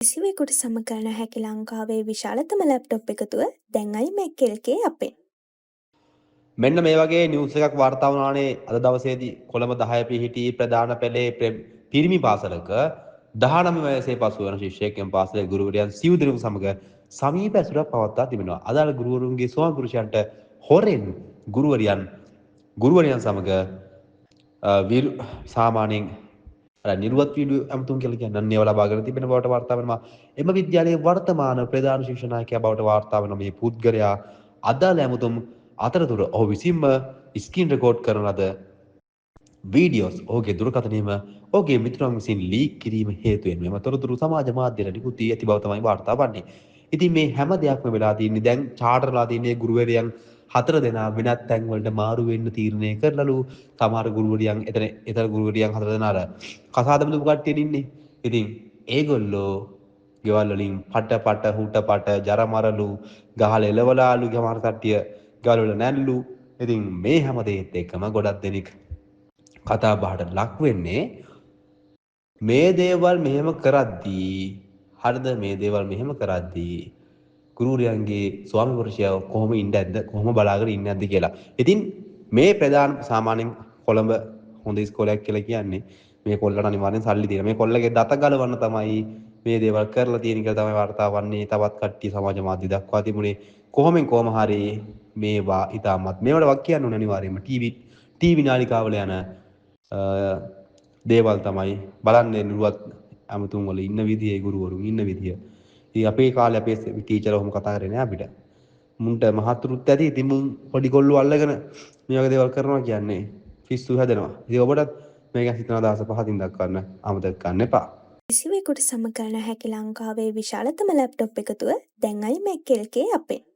කිසිවෙකුට සමකරන හැකි ලංකාවේ විශාලතම ලැප්ටොප් එකතුව දැන් iMac LK අපෙන්. මෙන්න මේ වගේ නිවුස් එකක් වාර්තා වුණානේ අද දවසේදී කොළඹ 10 පිහිටි ප්‍රධාන පෙළේ පිරිමි පාසලක 19 වයසේ පසු වන ශිෂ්‍යයෙක්ගෙන් පාසලේ ගුරුවරයන් සිව් දෙනෙකු සමග සමීප ඇසුරක් පවත්වා තිබෙනවා. අදාළ ගුරුවරුන්ගේ ස්වාමිපුරුෂයන්ට හොරෙන් ගුරුවරයන් සමග සාමාන්‍යයෙන් නිර්වත් වීඩියෝ ඇමතුම් කියලා කියන්නේ අන්නේව ලබාගෙන තිබෙන බවට වාර්තා වෙනවා. එම විද්‍යාලයේ වර්තමාන ප්‍රධාන ශික්ෂණ නායකයා බවට වාර්තා වෙන මේ පුද්ගලයා අදාළ ඇමතුම් අතරතුර ඔහු විසින්ම ස්ක්‍රීන් රෙකෝඩ් කරන ලද වීඩියෝස් ඔහුගේ දුරකථනයේම ඔහුගේ මිතුරන් විසින් ලීක් කිරීම හේතුවෙන් මෙම තොරතුරු සමාජ මාධ්‍යවල නිකුත් වී ඇති බව තමයි වාර්තා වන්නේ. ඉතින් මේ හැම දෙයක්ම වෙලා තියෙන්නේ දැන් චාටර්ලා තියෙන්නේ ගුරුවරයන් 4 දෙනා වෙනත් තැන් වලට මාරු වෙන්න තීරණය කරලලු. සමහර ගුරුවරියන් එතන ගුරුවරියන් 4 දෙනා අර කසාද බඳපු කට්ටිය ඉන්නේ. ඉතින් ඒගොල්ලෝ ගෙවල් වලින් පට හුට පට ජරමරලු ගහලා එලවලාලු ගමහර කට්ටිය ගෙවල් වල නැල්ලු. ඉතින් මේ හැම දෙයත් එක්කම ගොඩක් දෙනෙක් කතා බහට ලක් වෙන්නේ මේ දේවල් මෙහෙම කරද්දී හරිද මේ දේවල් මෙහෙම කරද්දී ගුරුවරයන්ගේ ස්වාමි පුරුෂයා කොහොම ඉන්න ඇද්ද කොහොම බලාගෙන ඉන්න ඇද්ද කියලා. ඉතින් මේ ප්‍රධාන සාමාන්‍යයෙන් කොළඹ හොඳ ඉස්කෝලයක් කියලා කියන්නේ මේ කොල්ලට අනිවාර්යෙන් සල්ලි දෙන. මේ කොල්ලගේ දත ගලවන්න තමයි මේ දේවල් කරලා තියෙන කියලා තමයි වාර්තා වන්නේ. තවත් කට්ටිය සමාජ මාධ්‍ය දක්වා තිබුණේ කොහොම හරි මේවා ඉතාමත් මේවට වක් කියන්න ඕනේ අනිවාර්යයෙන්ම ටීවී නාලිකාවල යන දේවල් තමයි බලන්නේ නුවත් අමතුම් වල ඉන්න විදිය ගුරුවරුන් ඉන්න විදිය. ඉතින් අපේ කාලේ අපේ ටීචර්ලා ඔහොම කතා කරේ නෑ අපිට. මුන්ට මහතුරුත් ඇති. ඉතින් මුන් පොඩි කොල්ලෝ අල්ලගෙන මේ වගේ දේවල් කරනවා කියන්නේ පිස්සු හැදෙනවා. ඉතින් ඔබටත් මේක හිතන අදහස පහතින් දක්වන්න අමතක කරන්න එපා. කිසිවෙකුට සමකරන හැකි ලංකාවේ විශාලතම ලැප්ටොප් එකතුව දැන් iMac LK අපෙන්.